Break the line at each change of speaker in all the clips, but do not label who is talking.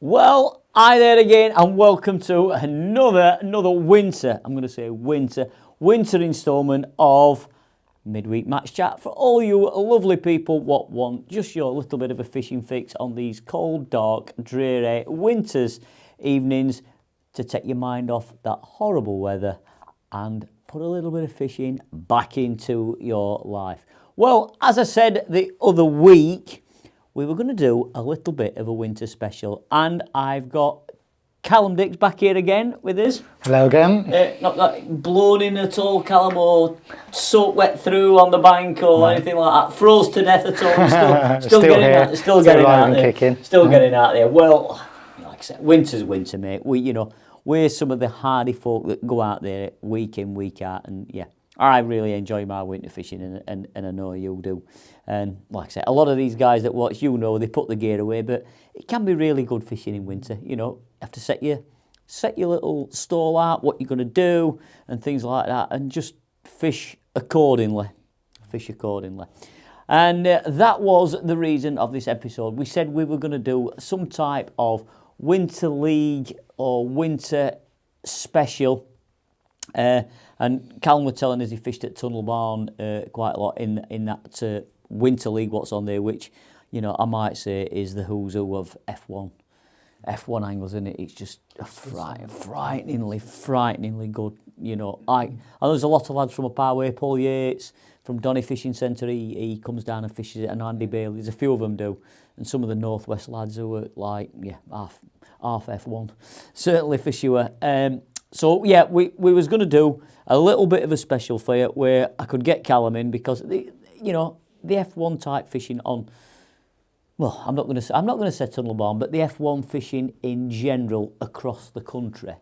Well, hi there again, and welcome to another winter. I'm going to say winter instalment of Midweek Match Chat for all you lovely people what want just your little bit of a fishing fix on these cold, dark, dreary winter's evenings to take your mind off that horrible weather and put a little bit of fishing back into your life. Well, as I said the other week, we were going to do a little bit of a winter special, and I've got Callum Dicks back here again with us.
Hello again.
Not blown in at all, Callum, or soaked wet through on the bank or anything like that. Froze to death at all. Still getting
here.
out. Still getting out there.
Kicking.
Still getting out there. Well, like I said, winter's winter, mate. We're some of the hardy folk that go out there week in, week out, and yeah. I really enjoy my winter fishing, and I know you do. And like I said, a lot of these guys that watch, they put the gear away, but it can be really good fishing in winter. You have to set your little stall out, what you're going to do, and things like that, and just fish accordingly. And that was the reason of this episode. We said we were going to do some type of winter league or winter special. And Callum was telling us he fished at Tunnel Barn quite a lot in that winter league what's on there, which I might say is the who's who of F1 angles, isn't it? It's just frighteningly good. And there's a lot of lads from up our way. Paul Yates from Donny Fishing Centre, he comes down and fishes it, and Andy Bailey. There's a few of them do, and some of the Northwest lads who are like half F1 certainly fish you. So yeah, we was going to do a little bit of a special for you where I could get Callum in, because the F1 type fishing on, well, I'm not going to say Tunnel Barn, but the F1 fishing in general across the country.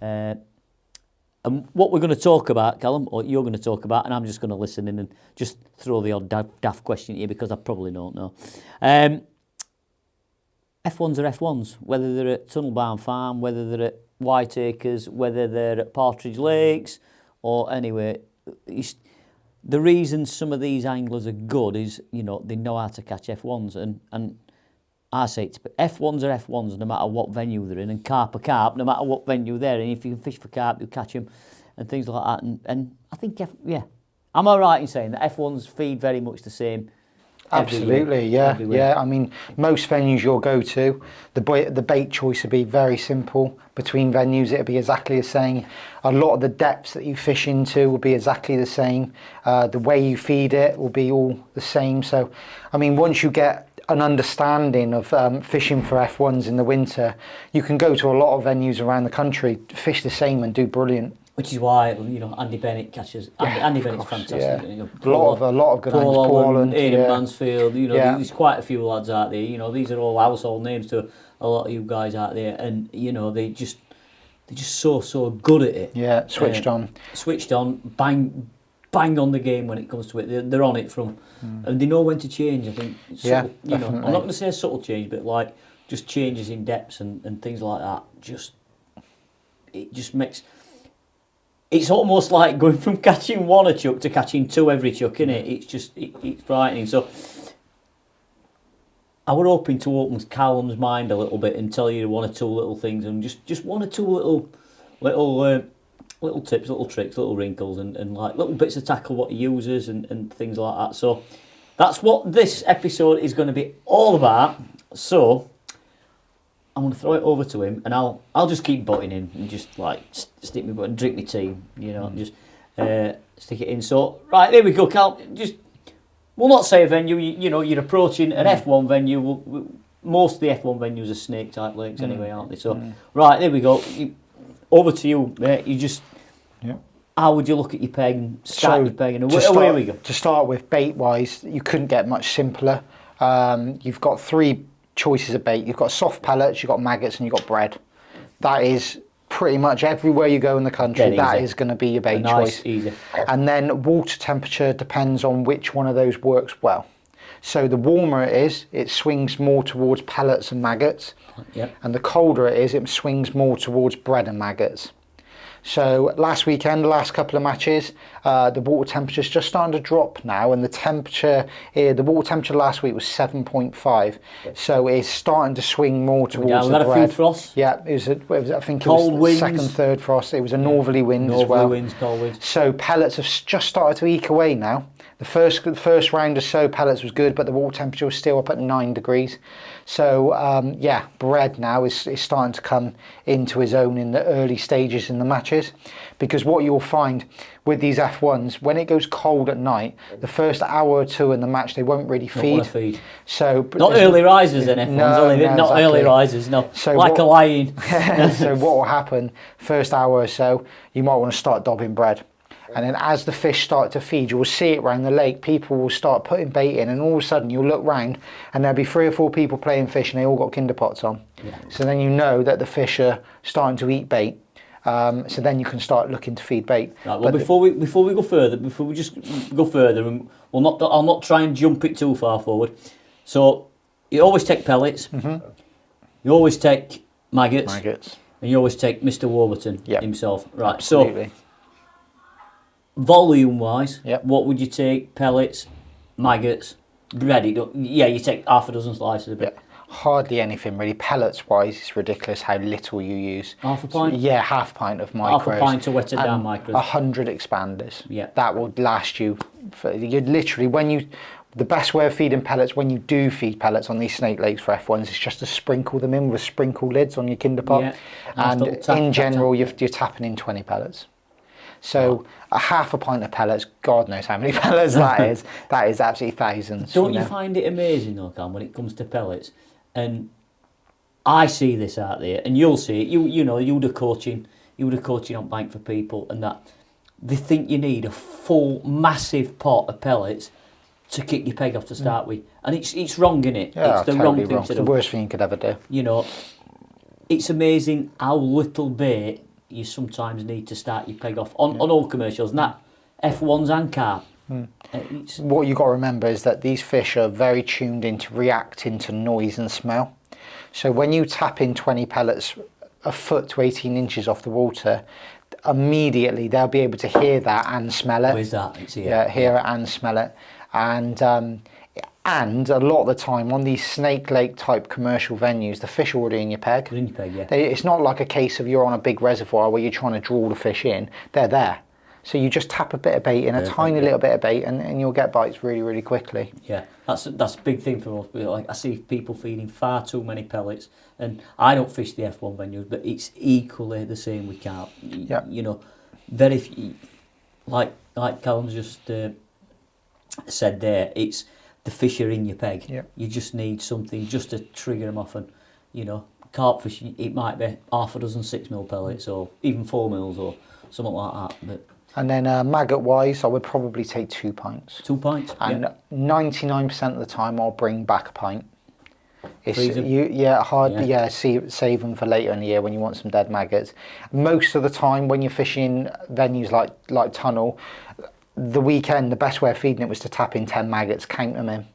And what we're going to talk about, Callum, or you're going to talk about, and I'm just going to listen in and just throw the odd daft question at you because I probably don't know. F1s are F1s, whether they're at Tunnel Barn Farm, whether they're at Whiteacres, whether they're at Partridge Lakes or anywhere. The reason some of these anglers are good is, they know how to catch F1s. And I say F1s are F1s no matter what venue they're in, and carp are carp no matter what venue they're in. If you can fish for carp, you catch them and things like that. And I think, am I right in saying that F1s feed very much the same?
Absolutely, yeah. I mean, most venues you'll go to, the bait choice will be very simple. Between venues, it'll be exactly the same. A lot of the depths that you fish into will be exactly the same. The way you feed it will be all the same. So, I mean, once you get an understanding of fishing for F1s in the winter, you can go to a lot of venues around the country, fish the same and do brilliant.
Which is why Andy Bennett catches. Andy Bennett's fantastic.
Yeah. A lot of good angles.
Paul Holland, Aidan Mansfield. There's quite a few lads out there. These are all household names to a lot of you guys out there, and they're just so good at it.
Yeah, switched on,
bang on the game when it comes to it. They're on it and they know when to change. I think.
Definitely.
I'm not going to say a subtle change, but like just changes in depths and things like that. It just makes. It's almost like going from catching one a chuck to catching two every chuck, isn't it? It's frightening. So I were hoping to open Callum's mind a little bit and tell you one or two little things, and just one or two little tips, little tricks, little wrinkles, and like little bits of tackle what he uses and things like that. So that's what this episode is going to be all about. So I'm going to throw it over to him, and I'll just keep butting in and just like stick my butt and drink my tea, and just stick it in. So right, there we go, Cal. We'll not say a venue. You're approaching an F1 venue. Most of the F1 venues are snake type lakes anyway, aren't they? So right, there we go. Over to you, mate. How would you look at your peg and start your peg? And away we go.
To start with, bait wise, you couldn't get much simpler. You've got three choices of bait. You've got soft pellets, you've got maggots, and you've got bread. That is pretty much everywhere you go in the country. That is going to be your bait choice.
Easy.
And then water temperature depends on which one of those works well. So the warmer it is, it swings more towards pellets and maggots.
Yep.
And the colder it is, it swings more towards bread and maggots. So last weekend, the last couple of matches, the water temperature's just starting to drop now, and the water temperature last week was 7.5. So it's starting to swing more towards the bread.
We've had a few frosts.
Yeah, I think
cold
it was
winds.
second, third frost. It was a northerly wind as well.
Northerly winds, cold winds.
So pellets have just started to eke away now. The first round or so pellets was good, but the water temperature was still up at 9 degrees. So bread now is starting to come into his own in the early stages in the matches, because what you'll find with these F1s, when it goes cold at night, the first hour or two in the match they won't really feed. So
not early risers in F1s, not exactly. Early risers, no. So like a lion.
So what will happen first hour or so, you might want to start dobbing bread. And then as the fish start to feed, you will see it around the lake. People will start putting bait in, and all of a sudden you'll look round and there'll be 3 or 4 people playing fish, and they all got kinder pots on. Yeah. So then you know that the fish are starting to eat bait. So then you can start looking to feed bait.
Right, well, before we go further, and I'll not try and jump it too far forward. So you always take pellets. Mm-hmm. You always take maggots. And you always take Mr. Warburton himself. Right.
Absolutely.
So volume-wise, what would you take? Pellets, maggots, bread? You take half a dozen slices of it.
Hardly anything really. Pellets-wise, it's ridiculous how little you use.
Half a pint?
Half pint of micros.
Half a pint to wet it down micros.
100 expanders.
Yeah.
That would last you. You'd literally, the best way of feeding pellets, when you do feed pellets on these snake lakes for F1s, is just to sprinkle them in with sprinkle lids on your kinder pot. Yeah. And in general, you're tapping in 20 pellets. So a half a pint of pellets, God knows how many pellets that is. That is absolutely thousands.
Don't you find it amazing though, Cam, when it comes to pellets? And I see this out there, and you'll see it. You're the coaching on bank for people, and that they think you need a full, massive pot of pellets to kick your peg off to start with, and it's wrong, isn't it?
Yeah,
it's the wrong thing to do.
It's the worst thing you could ever do.
It's amazing how little bait you sometimes need to start your peg off on all commercials, and that F1s and carp.
What you've got to remember is that these fish are very tuned into reacting to noise and smell. So when you tap in 20 pellets a foot to 18 inches off the water, immediately they'll be able to hear that and smell it.
Where's that? It's here.
Yeah, hear it and smell it. And a lot of the time on these Snake Lake type commercial venues, the fish are already in your peg.
They're in your peg, yeah.
It's not like a case of you're on a big reservoir where you're trying to draw the fish in. They're there. So you just tap a bit of bait in, a tiny little bit of bait, and you'll get bites really, really quickly. Yeah,
that's a big thing for us. Like, I see people feeding far too many pellets, and I don't fish the F1 venues, but it's equally the same with carp.
Yeah.
Very few, like Callum's just said there, it's the fish are in your peg.
Yeah.
You just need something just to trigger them off, and carp fish, it might be half a dozen 6mm pellets, or even 4mm, or something like that. But
and then maggot-wise, I would probably take 2 pints.
2 pints.
And 99% of the time, I'll bring back a pint.
Freeze them.
Save them for later in the year when you want some dead maggots. Most of the time, when you're fishing venues like Tunnel, the weekend, the best way of feeding it was to tap in 10 maggots, count them in.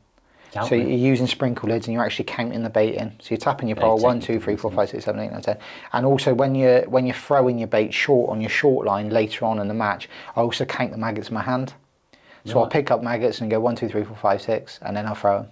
So you're using sprinkle lids and you're actually counting the bait in. So you're tapping your pole 1, 2, 3, 4, 5, 6, 7, 8, 9, 10. And also when you're throwing your bait short on your short line later on in the match, I also count the maggots in my hand. So I'll pick up maggots and go 1, 2, 3, 4, 5, 6, and then I'll throw them.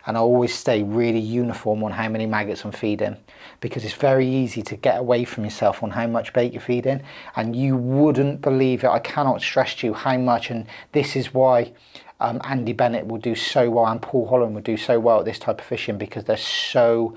And I always stay really uniform on how many maggots I'm feeding, because it's very easy to get away from yourself on how much bait you're feeding, and you wouldn't believe it. I cannot stress to you how much, and this is why Andy Bennett will do so well, and Paul Holland will do so well at this type of fishing, because they're so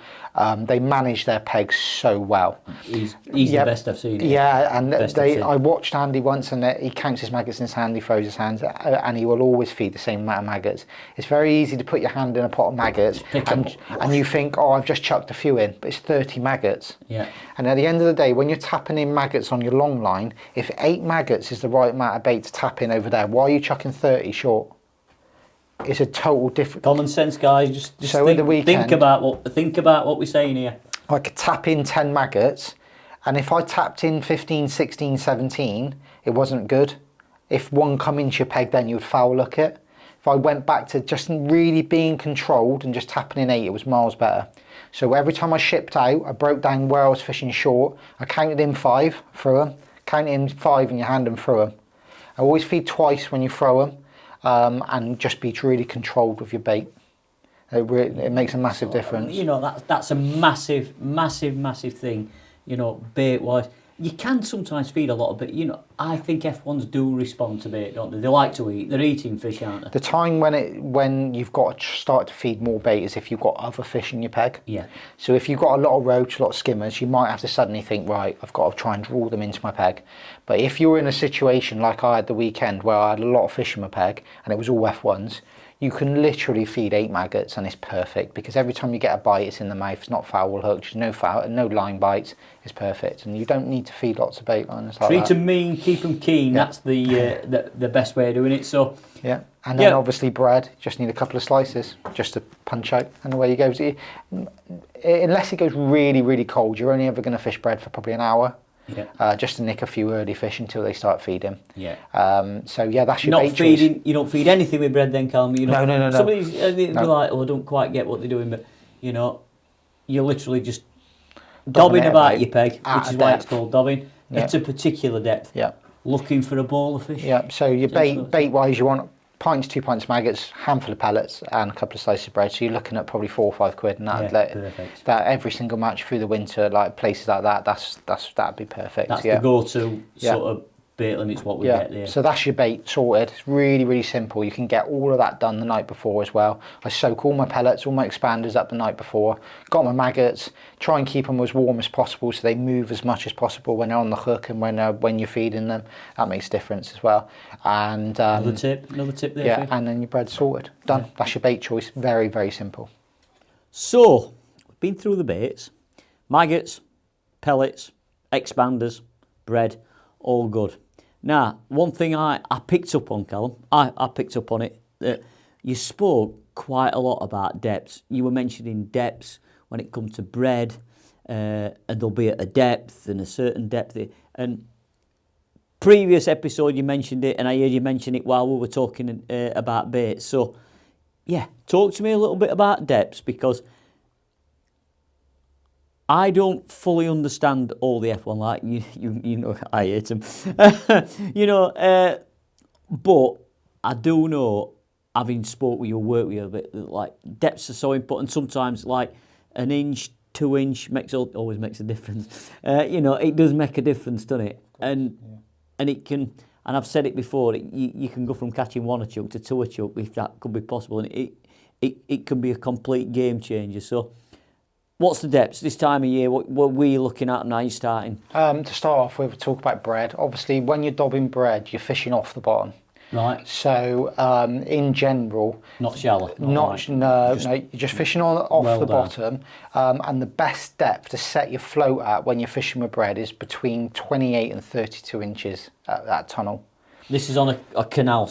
they manage their pegs so well.
He's the best I've seen.
Yeah, and I watched Andy once, and he counts his maggots in his hand, he throws his hands, and he will always feed the same amount of maggots. It's very easy to put your hand in a pot of maggots and you think, oh, I've just chucked a few in, but it's 30 maggots.
Yeah.
And at the end of the day, when you're tapping in maggots on your long line, if 8 maggots is the right amount of bait to tap in over there, why are you chucking 30 short? It's a total different.
Common sense, guys. Just
so
think about what we're saying here.
I could tap in 10 maggots, and if I tapped in 15, 16, 17, it wasn't good. If one come into your peg, then you'd foul look it. If I went back to just really being controlled and just tapping in 8, it was miles better. So every time I shipped out, I broke down where I was fishing short. I counted in 5 through them, count in 5 in your hand and throw them. I always feed twice when you throw them, and just be really controlled with your bait. It makes a massive difference.
You know, that's a massive thing, you know, bait-wise. You can sometimes feed a lot of bait. You know, I think F1s do respond to bait, don't they? They like to eat. They're eating fish, aren't they?
The time when you've got to start to feed more bait is if you've got other fish in your peg.
Yeah.
So if you've got a lot of roach, a lot of skimmers, you might have to suddenly think, right, I've got to try and draw them into my peg. But if you're in a situation like I had the weekend where I had a lot of fish in my peg and it was all F1s, you can literally feed 8 maggots and it's perfect, because every time you get a bite, it's in the mouth. It's not foul hooked, no line bites. It's perfect, and you don't need to feed lots of bait lines like that.
Treat them mean, keep them keen. Yeah. That's the best way of doing it. So
yeah, and then obviously bread. Just need a couple of slices just to punch out, and away you go. Unless it goes really, really cold, you're only ever going to fish bread for probably an hour. Yeah. Just to nick a few early fish until they start feeding.
Yeah.
So yeah, that's your bait choice.
You don't feed anything with bread then, Callum. You know,
no.
Somebody's be like, oh, I don't quite get what they're doing, but you know, you're literally just dobbing about your peg, which is why it's called dobbing. Yeah. It's a particular depth. Yeah. Looking for a ball of fish.
Yeah. So your bait wise, you want 2 pints of maggots, handful of pellets, and a couple of slices of bread. So you're looking at probably 4 or 5 quid, and that every single match through the winter, like places like that, that'd be perfect.
That's the go-to sort of bait limit's what we get there.
So that's your bait sorted. It's really, really simple. You can get all of that done the night before as well. I soak all my pellets, all my expanders up the night before. Got my maggots. Try and keep them as warm as possible so they move as much as possible when they're on the hook and when you're feeding them. That makes a difference as well. And
another tip there.
Yeah, and then your bread's sorted. Done. Yeah. That's your bait choice. Very, very simple.
So we've been through the baits: maggots, pellets, expanders, bread, all good. Now, one thing I picked up on, Callum, I picked up on it, that you spoke quite a lot about depths. You were mentioning depths when it comes to bread, and they'll be at a depth and a certain depth. And previous episode you mentioned it, and I heard you mention it while we were talking about baits. So, yeah, talk to me a little bit about depths, because I don't fully understand all the F1, like you know, I hate them. You know, but I do know, having spoke with you, worked with you a bit, like depths are so important. Sometimes like an inch, 2 inch always makes a difference. You know, it does make a difference, doesn't it? And it can, and I've said it before, you can go from catching 1 a chuck to 2 a chuck if that could be possible, and it can be a complete game changer. So, what's the depths this time of year? What were you looking at now you're starting?
To start off with, we'll talk about bread. Obviously, when you're dobbing bread, you're fishing off the bottom.
Right.
So, in general...
Not shallow?
No, you're just fishing off the bottom. And the best depth to set your float at when you're fishing with bread is between 28 and 32 inches at that tunnel.
This is on a canal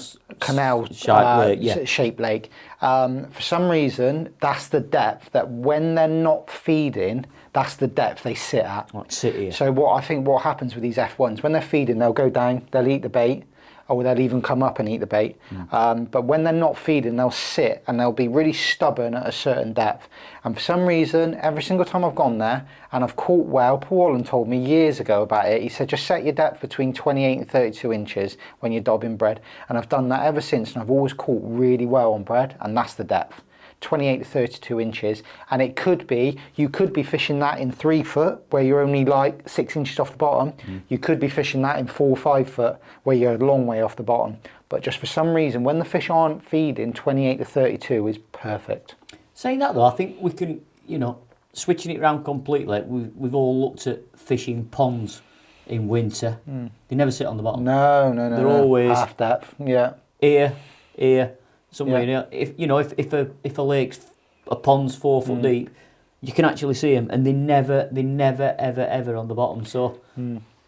shaped lake. For some reason, that's the depth that when they're not feeding, that's the depth they sit at.
Like sit here.
So what happens with these F1s, when they're feeding, they'll go down, they'll eat the bait, or they'll even come up and eat the bait. But when they're not feeding, they'll sit and they'll be really stubborn at a certain depth. And for some reason, every single time I've gone there and I've caught well, Paul Allen told me years ago about it. He said, just set your depth between 28 and 32 inches when you're dobbing bread. And I've done that ever since, and I've always caught really well on bread, and that's the depth. 28 to 32 inches, and you could be fishing that in 3 foot where you're only like 6 inches off the bottom. You could be fishing that in 4 or 5 foot where you're a long way off the bottom. But just for some reason, when the fish aren't feeding, 28 to 32 is perfect.
Saying that though, I think we can, you know, switching it around completely, we've all looked at fishing ponds in winter. They never sit on the bottom.
No.
They're always
half depth. Yeah.
Here. Somewhere, if a lake's a pond's 4 foot deep, you can actually see them, and they never ever on the bottom. So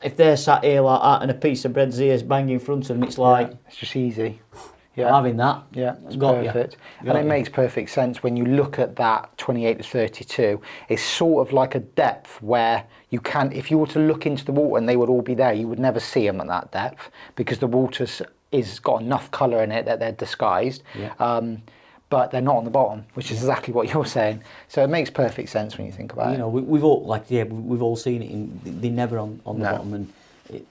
if they're sat here like that and a piece of bread's here banging in front of them, it's like
it's just easy.
I'm having that.
Yeah, it's perfect. And it makes perfect sense when you look at that 28 to 32. It's sort of like a depth where you can, if you were to look into the water and they would all be there, you would never see them at that depth because the water's is got enough colour in it that they're disguised, but they're not on the bottom, which is exactly what you're saying. So it makes perfect sense when you think about it.
You know, we've all seen it. They're never on the bottom, and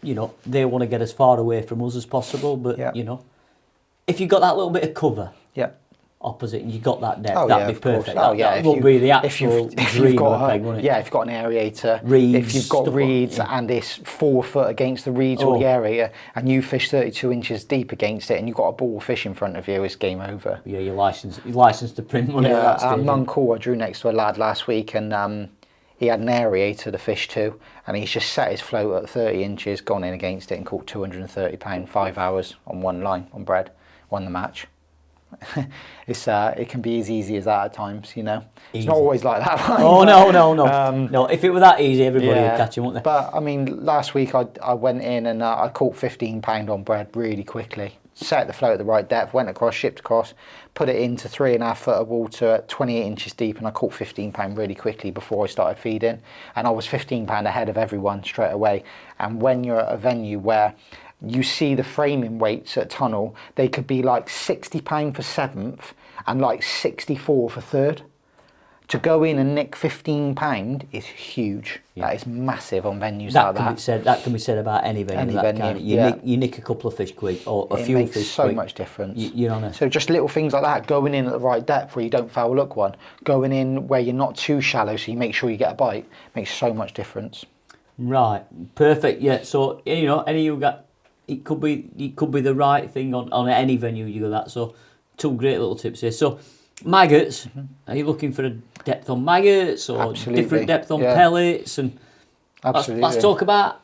you know, they want to get as far away from us as possible. But you know, if you've got that little bit of cover. Opposite, and you got that depth, that'd be perfect. That would be the actual dream of a peg, wouldn't it?
Yeah, if you've got an aerator,
reeds,
if you've got reeds and it's 4 foot against the reeds or the aerator, and you fish 32 inches deep against it, and you've got a ball of fish in front of you, it's game over.
Yeah, you're licensed to print money at that stage.
Munkle, I drew next to a lad last week, and he had an aerator to fish to, and he's just set his float at 30 inches, gone in against it, and caught £230, 5 hours on one line on bread, won the match. It can be as easy as that at times, you know. It's not always like that.
Oh no. No, if it were that easy, everybody would catch him, wouldn't they?
But I mean, last week I went in and I caught £15 on bread really quickly. Set the float at the right depth, went across, shipped across, put it into 3.5 foot of water at 28 inches deep, and I caught £15 really quickly before I started feeding. And I was £15 ahead of everyone straight away. And when you're at a venue where you see the framing weights at tunnel, they could be like £60 for 7th and like 64 for 3rd. To go in and nick £15 is huge. That is massive on venues like that.
That can be said about any venue. You nick a couple of fish quick, or a few fish quick. It makes so
much difference.
You're honest.
So just little things like that, going in at the right depth where you don't foul hook one, going in where you're not too shallow so you make sure you get a bite, makes so much difference.
Right, perfect. Yeah. So you know, any you got. It could be the right thing on any venue you go that. So 2 great little tips here. So maggots, are you looking for a depth on maggots or different depth on pellets? And let's talk about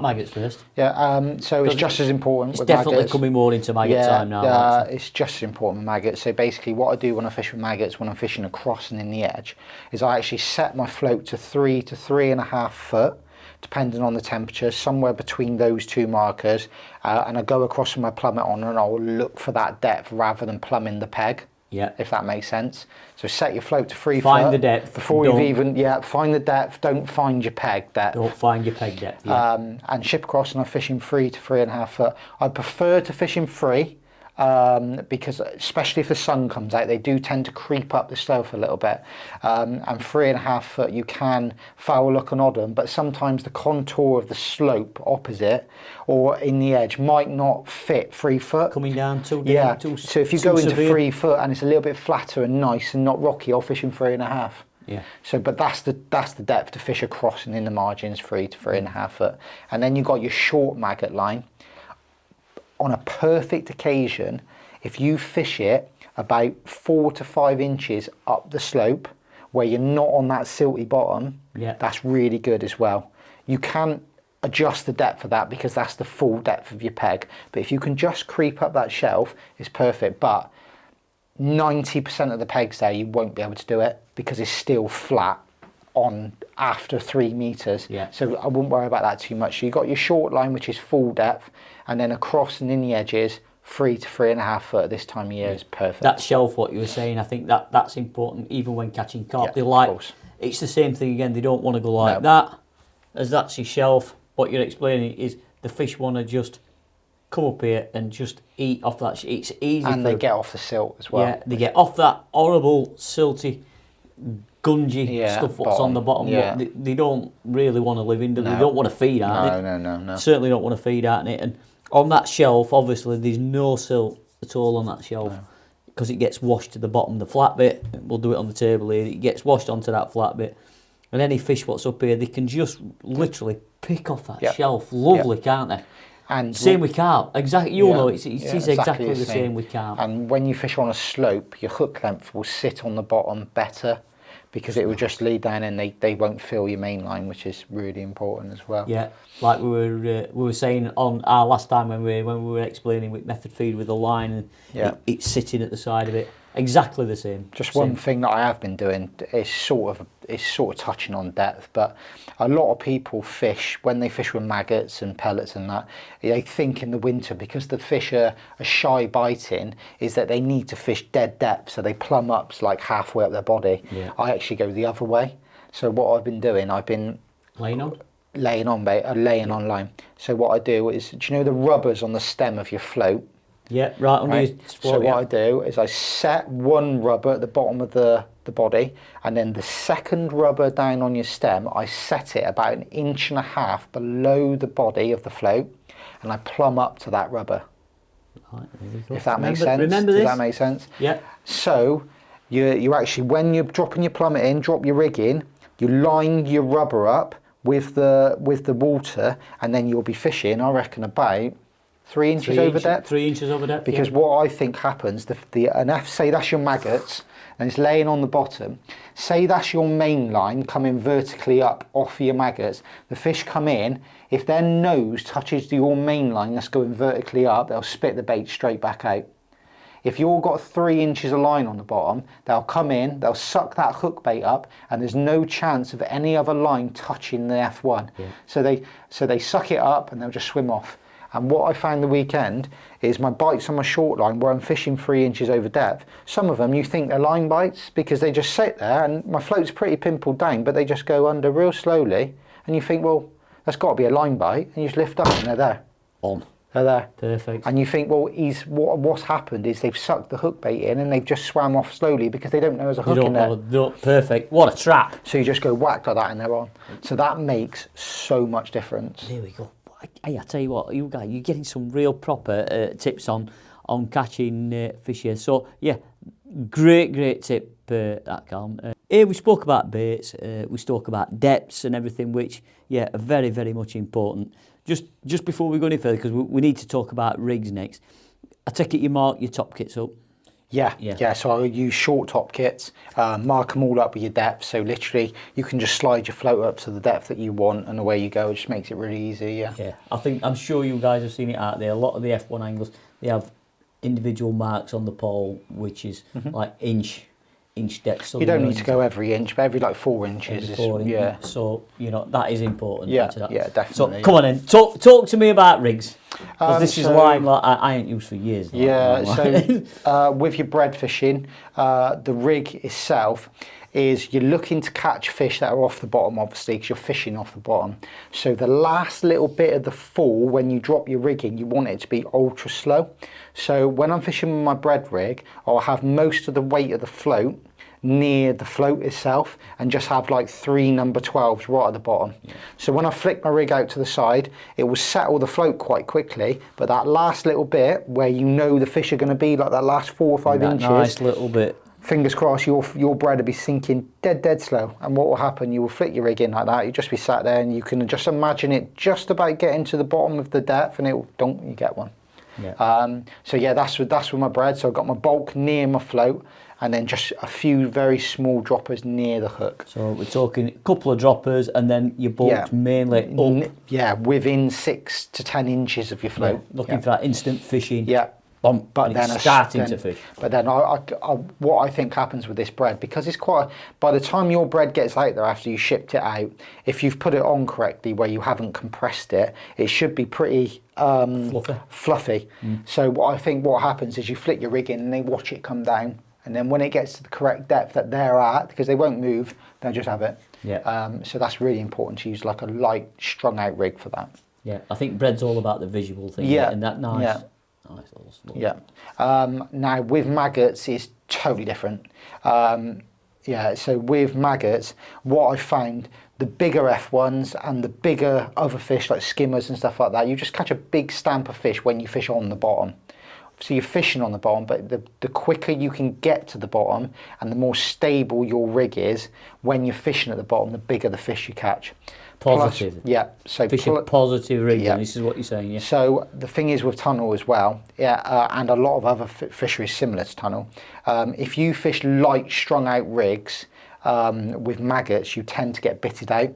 maggots first.
Yeah, so it's just as important with maggots.
It's definitely coming more into maggot time now.
It's just as important with maggots. So basically what I do when I fish with maggots, when I'm fishing across and in the edge, is I actually set my float to 3 to 3.5 foot, depending on the temperature, somewhere between those 2 markers, and I go across with my plummet on and I'll look for that depth rather than plumbing the peg, if that makes sense. So set your float to 3 foot.
Find the depth.
Before you've even, find the depth, don't find your peg depth.
Don't find your peg depth,
and ship across, and I fish in 3 to 3.5 foot. I prefer to fish in 3, because especially if the sun comes out, they do tend to creep up the slope a little bit, and 3.5 foot you can foul hook and odd them, but sometimes the contour of the slope opposite or in the edge might not fit 3 foot.
Coming down too
so if you go into 3 foot and it's a little bit flatter and nice and not rocky, I'll fish in 3.5. So but that's the depth to fish across and in the margins, 3 to 3.5 foot. And then you've got your short maggot line. On a perfect occasion, if you fish it about 4 to 5 inches up the slope where you're not on that silty bottom, that's really good as well. You can adjust the depth of that because that's the full depth of your peg, but if you can just creep up that shelf, it's perfect. But 90% of the pegs there, you won't be able to do it because it's still flat on after 3 meters. So I wouldn't worry about that too much. So you've got your short line, which is full depth, and then across and in the edges, 3 to 3.5 foot at this time of year is perfect.
That shelf, what you were saying, I think that's important even when catching carp. They like, it's the same thing again, they don't want to go like that, as that's your shelf. What you're explaining is the fish want to just come up here and just eat off that. It's easy.
And they get off the silt as well.
Yeah, they get off that horrible, silty, gungy stuff what's on the bottom. They don't really want to live in. They don't want to feed at it.
No.
Certainly don't want to feed at it. And on that shelf, obviously, there's no silt at all on that shelf because it gets washed to the bottom. The flat bit, we'll do it on the table here, it gets washed onto that flat bit. And any fish what's up here, they can just literally pick off that shelf. Lovely, can't they? And same with carp. Exactly, you'll know it's exactly the same with carp.
And when you fish on a slope, your hook length will sit on the bottom better because it will just lead down and they won't fill your main line, which is really important as well.
Yeah, like we were saying on our last time when we were explaining with method feed with the line, and it's sitting at the side of it. Exactly the same.
Just one thing that I have been doing is sort of touching on depth, but a lot of people fish, when they fish with maggots and pellets and that, they think in the winter, because the fish are shy biting, is that they need to fish dead depth, so they plumb up like halfway up their body. I actually go the other way. So what I've been doing, I've been laying on line. So what I do is, do you know the rubbers on the stem of your float?
Yeah, right under your
So what I do is I set one rubber at the bottom of the body, and then the second rubber down on your stem, I set it about 1.5 inches below the body of the float, and I plumb up to that rubber.
Right, there we go.
If that makes sense.
Remember this?
Does that make sense?
Yeah.
So you actually, when you're dropping your plummet in, drop your rig in, you line your rubber up with the water, and then you'll be fishing, I reckon, about 3 inches over depth.
3 inches over depth.
Because what I think happens, say that's your maggots and it's laying on the bottom, say that's your main line coming vertically up off your maggots, the fish come in, if their nose touches your main line that's going vertically up, they'll spit the bait straight back out. If you've got 3 inches of line on the bottom, they'll come in, they'll suck that hook bait up, and there's no chance of any other line touching the F1. Yeah. So they suck it up and they'll just swim off. And what I found the weekend is my bites on my short line where I'm fishing 3 inches over depth. Some of them you think they're line bites because they just sit there, and my float's pretty pimpled down, but they just go under real slowly. And you think, well, that's got to be a line bite, and you just lift up and they're there.
On.
They're there.
Perfect.
And you think, well, what's happened is they've sucked the hook bait in and they've just swam off slowly because they don't know there's a hook in there.
Perfect. What a trap.
So you just go whack like that and they're on. So that makes so much difference.
There we go. Hey, I tell you what, you guys, you're getting some real proper tips on catching fish here. So yeah, great tip, that Callum. Here we spoke about baits, we spoke about depths and everything, which are very much important. Just before we go any further, because we need to talk about rigs next. I take it you mark your top kits up.
Yeah. So I use short top kits, mark them all up with your depth. So literally, you can just slide your float up to the depth that you want, and away you go. It just makes it really easy. Yeah.
I'm sure you guys have seen it out there. A lot of the F1 angles, they have individual marks on the pole, which is like inch depth. So
you don't need to go every inch, but every like 4 inches.
Yeah. So that is important.
Yeah, definitely.
So come on then, talk to me about rigs. Because this is why I ain't used for years.
So with your bread fishing, the rig itself is you're looking to catch fish that are off the bottom, obviously, because you're fishing off the bottom. So the last little bit of the fall, when you drop your rig in, you want it to be ultra slow. So when I'm fishing with my bread rig, I'll have most of the weight of the float near the float itself and just have like 3 number 12s right at the bottom. So when I flick my rig out to the side, it will settle the float quite quickly, but that last little bit where the fish are going to be, like that last 4 or 5 inches,
nice little bit,
fingers crossed, your bread will be sinking dead slow. And what will happen, you will flick your rig in like that, you'll just be sat there and you can just imagine it just about getting to the bottom of the depth, and you get one. So that's with my bread. So I've got my bulk near my float, and then just a few very small droppers near the hook.
So we're talking a couple of droppers, and then your bulk mainly up.
Within 6 to 10 inches of your float.
Looking for that instant fishing.
But then
starting to fish.
But then what I think happens with this bread, because it's by the time your bread gets out there after you shipped it out, if you've put it on correctly where you haven't compressed it, it should be pretty fluffy. So what happens is you flick your rig in and they watch it come down, and then when it gets to the correct depth that they're at, because they won't move, they'll just have it. So that's really important to use like a light strung out rig for that.
I think bread's all about the visual thing. And that nice. Nice little slope.
Now with maggots it's totally different. So with maggots, what I found, the bigger F1s and the bigger other fish like skimmers and stuff like that, you just catch a big stamp of fish when you fish on the bottom. So you're fishing on the bottom, but the quicker you can get to the bottom and the more stable your rig is when you're fishing at the bottom, the bigger the fish you catch.
Positive.
So
fishing positive rigging. This is what you're saying.
So the thing is with tunnel as well, and a lot of other fisheries similar to tunnel. If you fish light strung out rigs with maggots, you tend to get bitted out.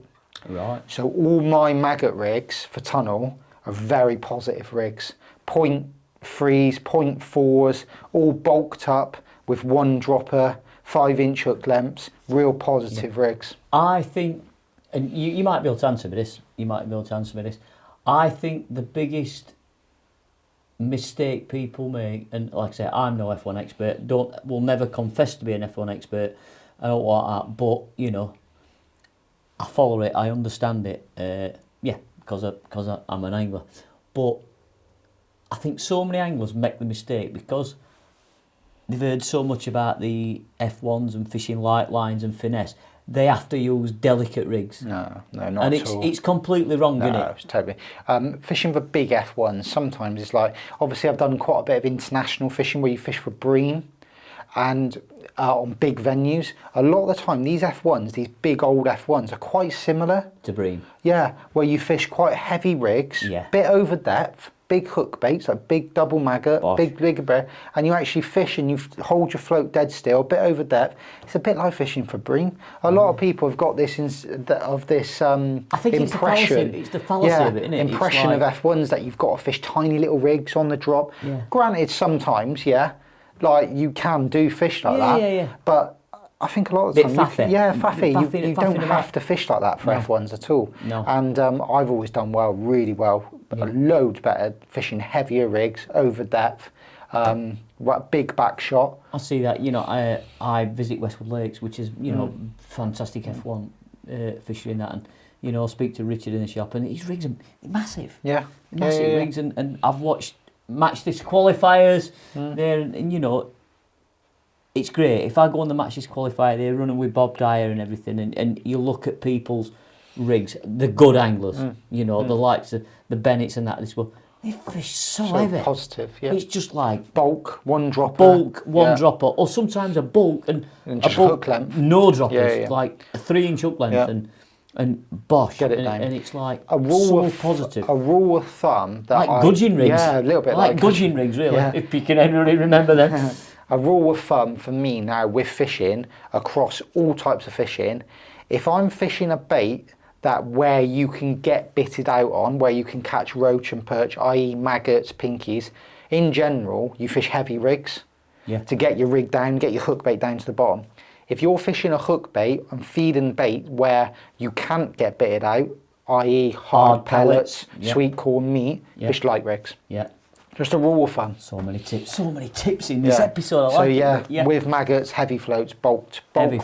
Right.
So all my maggot rigs for tunnel are very positive rigs. 0.3s, 0.4s, all bulked up with 1 dropper, 5-inch hook lengths, real positive rigs.
I think. And you might be able to answer me this. I think the biggest mistake people make, and like I say, I'm no F1 expert. Will never confess to be an F1 expert. I don't want that, but I follow it. I understand it. Because I'm an angler. But I think so many anglers make the mistake because they've heard so much about the F1s and fishing light lines and finesse. They have to use delicate rigs.
No, not
and
at all.
it's completely wrong, isn't it?
No, it's totally. Fishing for big F1s, sometimes it's like, obviously I've done quite a bit of international fishing where you fish for bream and on big venues. A lot of the time, these F1s, these big old F1s, are quite similar
To bream.
Yeah, where you fish quite heavy rigs, bit over depth, big hook baits, like big double maggot, big bear, and you actually fish and you hold your float dead still, bit over depth. It's a bit like fishing for bream. A lot of people have got this
I think
impression.
It's the fallacy of it, isn't it?
Impression of F1s that you've got to fish tiny little rigs on the drop.
Yeah.
Granted, sometimes, like you can do fish like that, but I think a lot of the time, you don't have to fish like that for F1s at all.
No.
And I've always done really well, loads better fishing heavier rigs, over depth, big back shot.
I see that, I visit Westwood Lakes, which is, fantastic F1 fishery and that, and, I speak to Richard in the shop, and his rigs are massive.
Yeah.
Massive rigs, and I've watched match this qualifiers there, and it's great. If I go on the match this qualifier, they're running with Bob Dyer and everything, and you look at people's rigs, the good anglers, the likes of the Bennetts and that, they fish so heavy.
Positive, yeah.
It's just like
bulk, one dropper.
Dropper, or sometimes a bulk and
just
a bulk,
hook length.
No droppers, like a 3-inch hook length, and bosh,
get it down.
And it's like
positive. A rule of thumb that
like gudgeon rigs.
Yeah, a little bit
like gudgeon rigs, really.
Yeah.
If you can really remember them.
A rule of thumb for me now with fishing across all types of fishing, if I'm fishing a bait that where you can get bitted out on, where you can catch roach and perch, i.e. maggots, pinkies, in general, you fish heavy rigs to get your rig down, get your hook bait down to the bottom. If you're fishing a hook bait and feeding bait where you can't get bitted out, i.e. hard pellets, sweet corn meat, fish light rigs.
Yeah.
Just a rule of thumb.
So many tips in this episode. I like it.
With maggots, heavy floats, bulk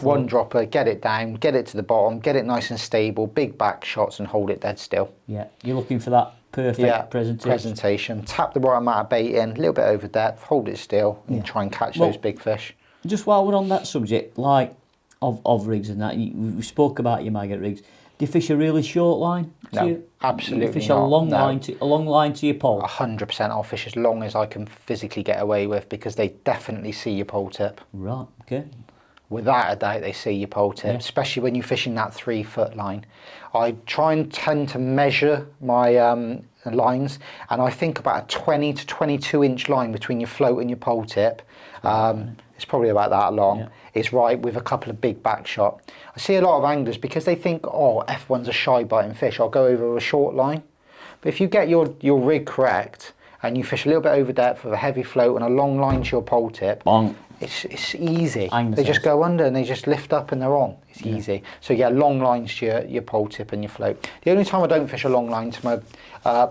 one dropper, get it down, get it to the bottom, get it nice and stable, big back shots and hold it dead still.
Yeah, you're looking for that perfect
presentation. Tap the right amount of bait in, a little bit over depth, hold it still and try and catch those big fish.
Just while we're on that subject, like of rigs and that, we spoke about your maggot rigs. Do you fish a really short line?
No, absolutely
not. You fish
not.
a long line to your pole?
100%. I'll fish as long as I can physically get away with because they definitely see your pole tip.
Right, okay.
Without a doubt, they see your pole tip, especially when you're fishing that 3-foot line. I tend to measure my lines, and I think about a 20 to 22 inch line between your float and your pole tip. It's probably about that long. Yeah. It's right with a couple of big back shot. I see a lot of anglers because they think, F1's a shy biting fish, I'll go over a short line. But if you get your rig correct and you fish a little bit over depth with a heavy float and a long line to your pole tip, it's easy. They just go under and they just lift up and they're on. It's easy. So long lines to your pole tip and your float. The only time I don't fish a long line to my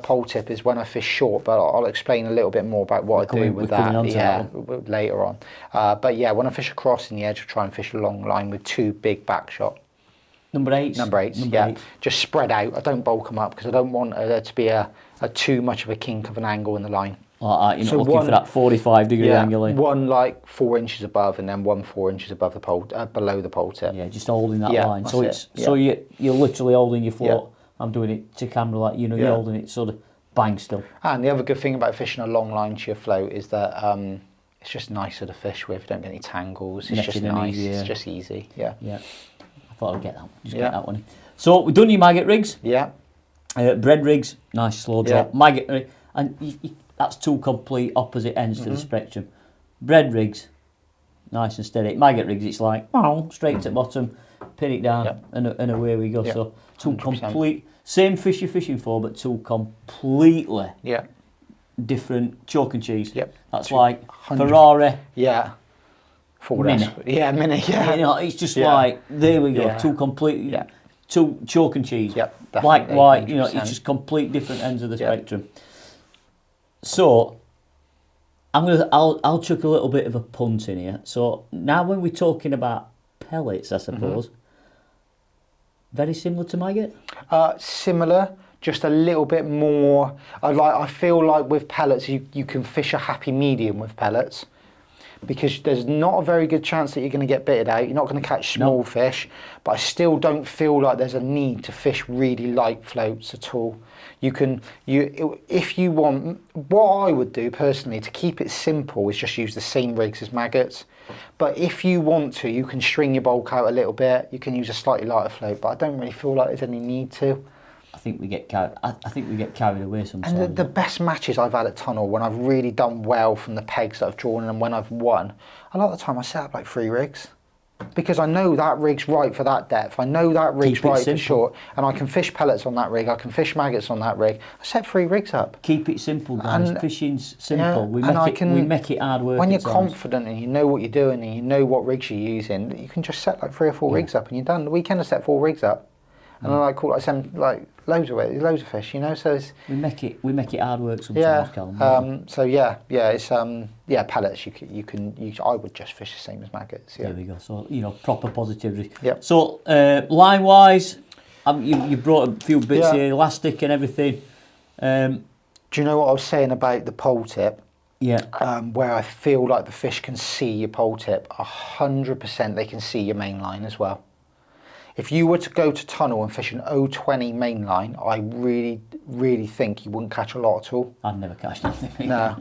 pole tip is when I fish short, but I'll explain a little bit more about what I do with that later on. But when I fish across in the edge, I try and fish a long line with 2 big back shot.
Number eights,
just spread out. I don't bulk them up because I don't want there to be a too much of a kink of an angle in the line.
You're not looking for that 45-degree angle.
One like 4 inches above, and then 1 4 inches above the pole, below the pole tip.
Yeah, just holding that line. So so you're literally holding your float. I'm doing it to camera like you're holding it sort of bang still. And
the other good thing about fishing a long line to your float is that it's just nicer to fish with. You don't get any tangles. It's just nice. It's just easy. Yeah.
I thought I'd get that one. Get that one in. So we've done your maggot rigs.
Yeah.
Bread rigs, nice slow drop. Maggot rig, and that's 2 complete opposite ends to the spectrum. Bread rigs, nice and steady. Maggot rigs, it's like straight to the bottom, pin it down, and away we go. So 2 100%. Complete, same fish you're fishing for, but 2 completely different chalk and cheese.
Yep.
That's like Ferrari.
Mini. Mini.
It's just like there we go. 2 complete. 2 chalk and cheese.
Black,
white. It's just complete different ends of the spectrum. So, I'll chuck a little bit of a punt in here. So now when we're talking about pellets, I suppose, very similar to maggot.
Similar, just a little bit more. I feel like with pellets, you can fish a happy medium with pellets, because there's not a very good chance that you're going to get bitted out. You're not going to catch small fish, but I still don't feel like there's a need to fish really light floats at all. If you want, what I would do personally to keep it simple is just use the same rigs as maggots. But if you want to, you can string your bulk out a little bit. You can use a slightly lighter float, but I don't really feel like there's any need to.
I think we get carried away sometimes.
And the best matches I've had at Tunnel, when I've really done well from the pegs that I've drawn and when I've won, a lot of the time I set up like 3 rigs. Because I know that rig's right for that depth. I know that rig's right for short. And I can fish pellets on that rig. I can fish maggots on that rig. I set 3 rigs up.
Keep it simple, guys. Fishing's simple.
Yeah,
we make it hard work.
When you're confident and you know what you're doing and you know what rigs you're using, you can just set like 3 or 4 rigs up and you're done. The weekend I set 4 rigs up. And I send like loads of fish, you know. So
we make it hard work sometimes, Callum.
So it's pellets. I would just fish the same as maggots. Yeah.
There we go. So proper positivity.
Yeah.
So line wise, you brought a few bits here, elastic and everything. Do
you know what I was saying about the pole tip?
Yeah.
Where I feel like the fish can see your pole tip, 100% they can see your main line as well. If you were to go to Tunnel and fish an 020 main line, I really, really think you wouldn't catch a lot at all.
I'd never catch nothing.
No.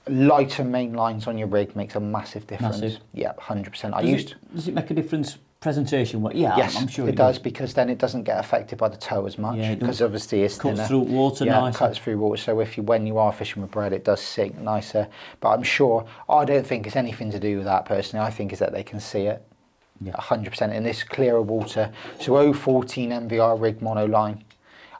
Lighter main lines on your rig makes a massive difference.
Massive.
Yeah, 100%.
Does it make a difference presentation? Yeah,
yes,
I'm sure
it does, because then it doesn't get affected by the toe as much.
Yeah,
because obviously it's
cuts
thinner.
through water nicer.
Yeah, cuts through water. So when you are fishing with bread, it does sink nicer. But I'm sure, I don't think it's anything to do with that personally. I think it's that they can see it. Yeah. 100% in this clearer water. So 014 MVR rig mono line.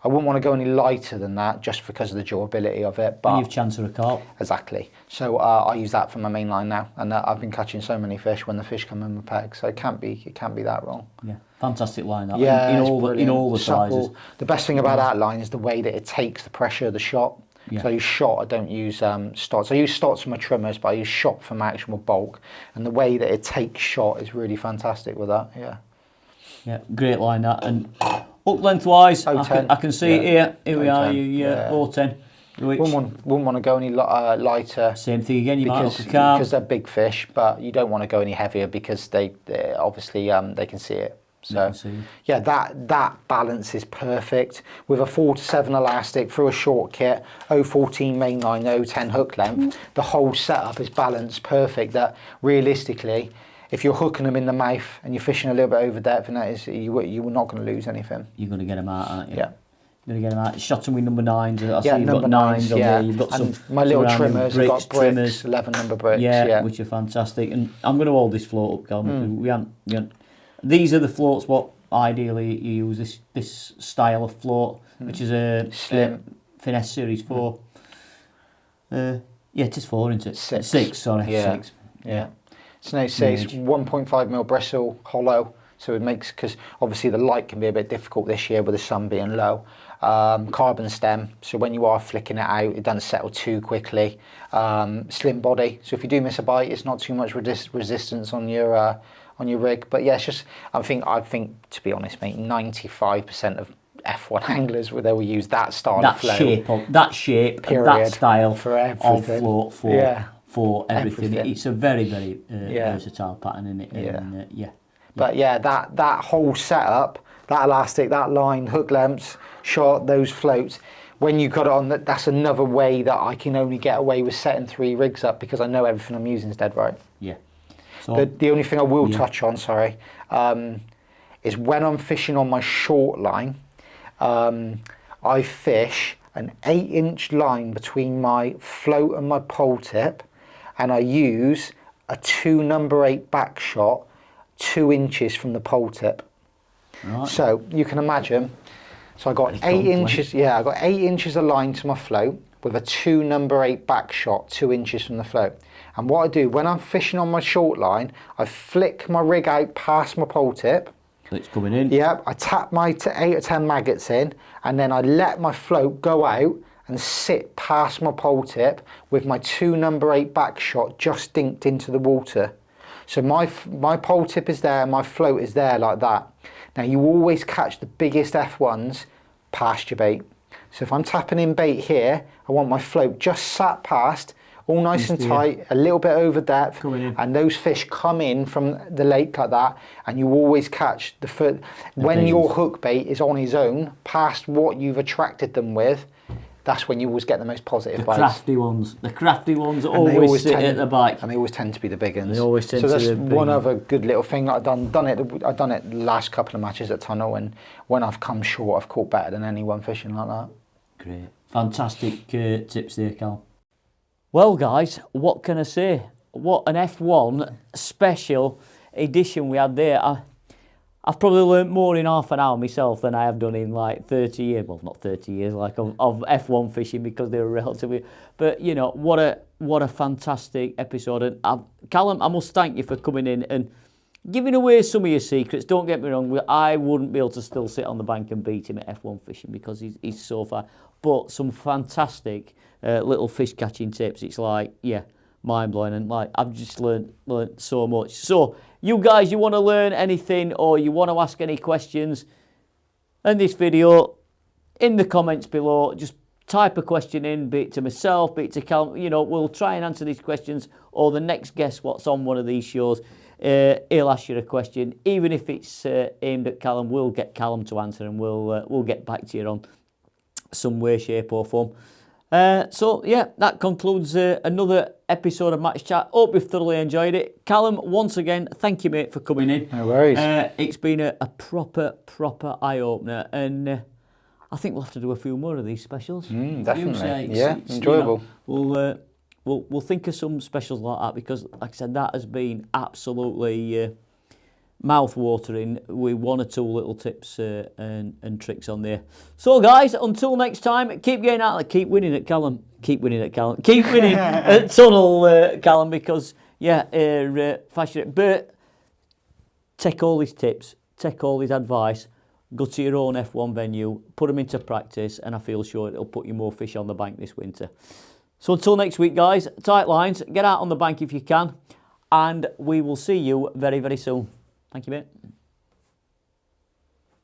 I wouldn't want to go any lighter than that just because of the durability of it. But
you've chance of a carp.
Exactly. So I use that for my main line now, and I've been catching so many fish when the fish come in with pegs. So it can't be that wrong.
Yeah, fantastic line that.
Yeah,
in all the sizes.
The best thing about that line is the way that it takes the pressure of the shot. Yeah. So I use shot, I don't use stots. I use stots for my trimmers, but I use shot for my actual bulk. And the way that it takes shot is really fantastic with that, yeah.
Yeah, great line that. And up lengthwise, I can see it here. Here we are, 010.
Wouldn't want to go any lighter.
Same thing again, you might hook a carp.
Because they're big fish, but you don't want to go any heavier because they obviously they can see it. So yeah, that balance is perfect with a 4 to 7 elastic through a short kit, 014 mainline, 010 hook length. The whole setup is balanced perfect. That realistically, if you're hooking them in the mouth and you're fishing a little bit over depth, and that is you're not going to lose anything. You're
going to get them out, aren't you?
Yeah.
You're going to get them out. Shot them with number 9s. I see you've got 9s on there. You've got
and
some
my little trimmers. I've got bricks,
trimmers.
11 number bricks.
Yeah, which are fantastic. And I'm going to hold this float up, Callum. We haven't. These are the floats what ideally you use, this style of float, which is a
slim
finesse series 4. It is 4, isn't it?
6,
sorry.
Yeah.
6.
Yeah. So now it says 1.5mm bristle, hollow. So it makes, because obviously the light can be a bit difficult this year with the sun being low. Carbon stem, so when you are flicking it out, it doesn't settle too quickly. Slim body, so if you do miss a bite, it's not too much resistance on your rig. But yeah, it's just, I think to be honest, mate, 95% of F1 anglers they will use that style of float.
That shape,
period,
that style
for everything.
Of float for everything. It's a very, very versatile pattern, isn't it? And,
But yeah, that whole setup, that elastic, that line, hook lengths, shot, those floats, when you got it on, that's another way that I can only get away with setting 3 rigs up because I know everything I'm using is dead right.
Yeah. So
the only thing I will touch on, is when I'm fishing on my short line, I fish an 8-inch line between my float and my pole tip, and I use a 2 number 8 back shot 2 inches from the pole tip.
Right.
So you can imagine, so I got 8 inches, I got 8 inches of line to my float with a 2 number 8 back shot 2 inches from the float. And what I do when I'm fishing on my short line, I flick my rig out past my pole tip.
It's coming in.
Yeah, I tap my 8 or 10 maggots in, and then I let my float go out and sit past my pole tip with my 2 number 8 back shot just dinked into the water. So my pole tip is there, my float is there like that. Now you always catch the biggest F1s past your bait. So if I'm tapping in bait here, I want my float just sat past, all nice and tight, a little bit over depth, and those fish come in from the lake like that, and you always catch the foot. When your hook bait is on his own, past what you've attracted them with, that's when you always get the most positive bites.
The crafty ones always sit at the bite.
And they always tend to be the big ones.
They always tend
so
to
that's
be the big
one other good little thing. I've done it the last couple of matches at Tunnel, and when I've come short, I've caught better than anyone fishing like that.
Great. Fantastic tips there, Cal. Well, guys, what can I say? What an F1 special edition we had there. I've probably learnt more in half an hour myself than I have done in like 30 years. Well, not 30 years, like of F1 fishing, because they were relatively. But you know, what a fantastic episode. And Callum, I must thank you for coming in and giving away some of your secrets. Don't get me wrong, I wouldn't be able to still sit on the bank and beat him at F1 fishing because he's so far. But some fantastic little fish catching tips. It's like, yeah, mind blowing, and like I've just learnt so much. So you guys, you want to learn anything or you want to ask any questions in this video, in the comments below, just type a question in, be it to myself, be it to Callum. You know, we'll try and answer these questions, or the next guest what's on one of these shows, he'll ask you a question. Even if it's aimed at Callum, we'll get Callum to answer, and we'll get back to you on some way, shape or form. So yeah, that concludes another episode of Match Chat. Hope you've thoroughly enjoyed it. Callum, once again, thank you, mate, for coming in.
No worries.
It's been a proper eye-opener, and I think we'll have to do a few more of these specials.
Definitely. It's enjoyable.
You know, we'll think of some specials like that, because, like I said, that has been absolutely mouth-watering with one or two little tips and tricks on there. So, guys, until next time, keep getting out there, keep winning at Callum. Keep winning at Tunnel, Callum, because, yeah, fashion. But take all his tips, take all his advice, go to your own F1 venue, put them into practice, and I feel sure it'll put you more fish on the bank this winter. So until next week, guys, tight lines, get out on the bank if you can, and we will see you very, very soon. Thank you, mate.